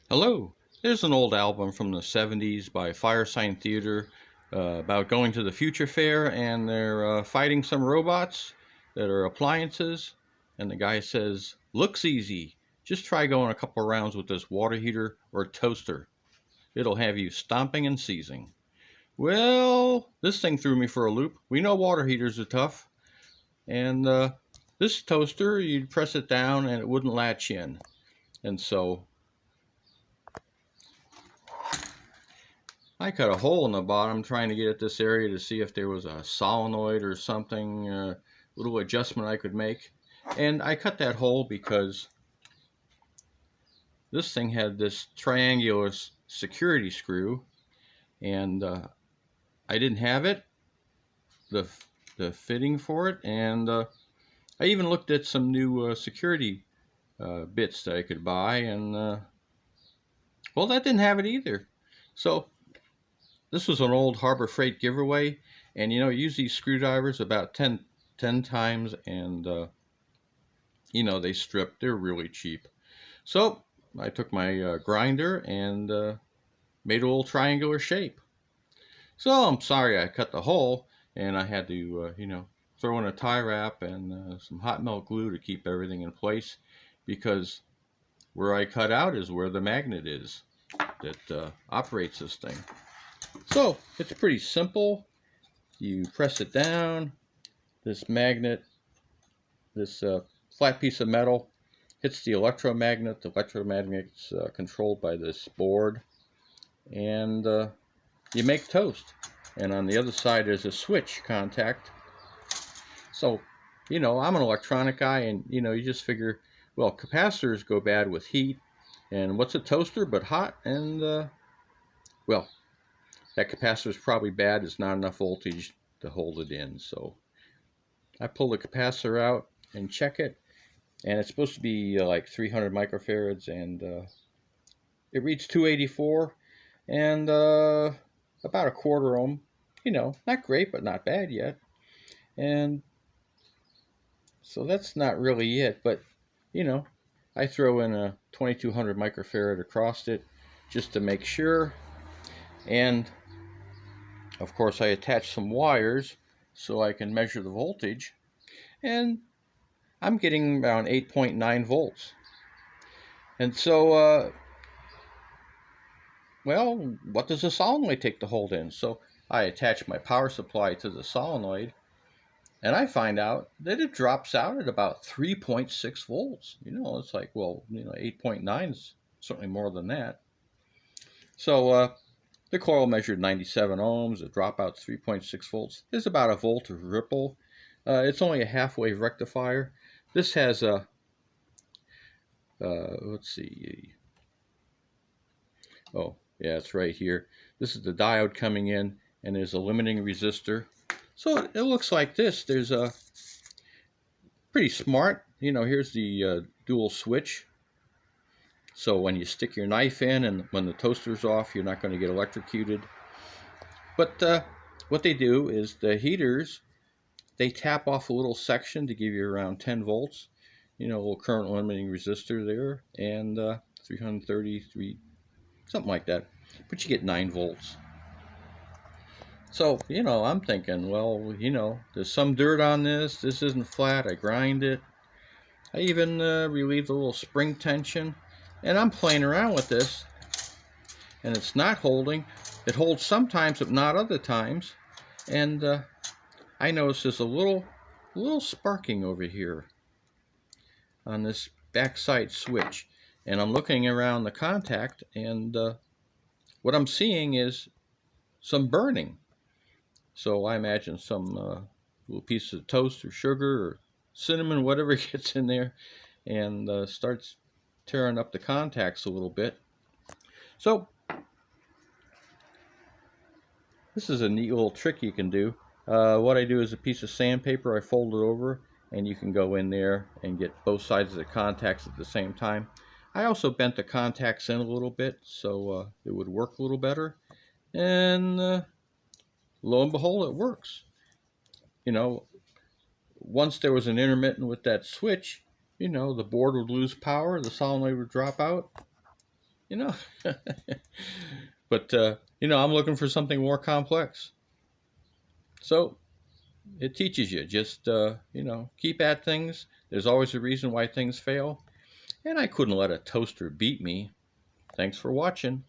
Hello. There's an old album from the 70s by Firesign Theater about going to the future fair and they're fighting some robots that are appliances. And the guy says, "Looks easy. Just try going a couple rounds with this water heater or toaster. It'll have you stomping and seizing." Well, this thing threw me for a loop. We know water heaters are tough. And this toaster, you'd press it down and it wouldn't latch in. And so I cut a hole in the bottom trying to get at this area to see if there was a solenoid or something, little adjustment I could make. And I cut that hole because this thing had this triangular security screw, and I didn't have it, the, the fitting for it, and I even looked at some new security bits that I could buy, and well, that didn't have it either. So this was an old Harbor Freight giveaway, and you use these screwdrivers about 10 times, and they strip. They're really cheap. So I took my grinder and made a little triangular shape. So I'm sorry I cut the hole, and I had to, throw in a tie wrap and some hot melt glue to keep everything in place, because where I cut out is where the magnet is that operates this thing. So it's pretty simple. You press it down, this magnet, this flat piece of metal hits the electromagnet. The electromagnet's controlled by this board, and you make toast. And on the other side there's a switch contact. So, I'm an electronic guy, and you just figure, well, capacitors go bad with heat, and what's a toaster but hot? And well, that capacitor is probably bad. It's not enough voltage to hold it in. So I pull the capacitor out and check it, and it's supposed to be like 300 microfarads, and it reads 284, and about a quarter ohm. Not great, but not bad yet. And so that's not really it, but I throw in a 2200 microfarad across it just to make sure. And of course I attach some wires so I can measure the voltage, and I'm getting around 8.9 volts. And so well, what does a solenoid take to hold in? So I attach my power supply to the solenoid, and I find out that it drops out at about 3.6 volts. It's like, well, 8.9 is certainly more than that. So the coil measured 97 ohms. The dropout's 3.6 volts. There's about a volt of ripple. It's only a half-wave rectifier. This has a, let's see. Oh, yeah, it's right here. This is the diode coming in, and there's a limiting resistor. So it looks like this. There's a pretty smart. Here's the dual switch. So when you stick your knife in and when the toaster's off, you're not going to get electrocuted. But what they do is the heaters, they tap off a little section to give you around 10 volts. A little current limiting resistor there, and 333, something like that. But you get 9 volts. So, I'm thinking, well, there's some dirt on this. This isn't flat. I grind it. I even relieve the little spring tension. And I'm playing around with this. And it's not holding. It holds sometimes, but not other times. And I notice there's a little sparking over here on this backside switch. And I'm looking around the contact, and what I'm seeing is some burning. So I imagine some little piece of toast or sugar or cinnamon, whatever gets in there, and starts tearing up the contacts a little bit. So this is a neat little trick you can do. What I do is a piece of sandpaper, I fold it over, and you can go in there and get both sides of the contacts at the same time. I also bent the contacts in a little bit so it would work a little better. And lo and behold, it works. Once there was an intermittent with that switch, the board would lose power, the solenoid would drop out, you know. But, I'm looking for something more complex. So it teaches you just, keep at things. There's always a reason why things fail. And I couldn't let a toaster beat me. Thanks for watching.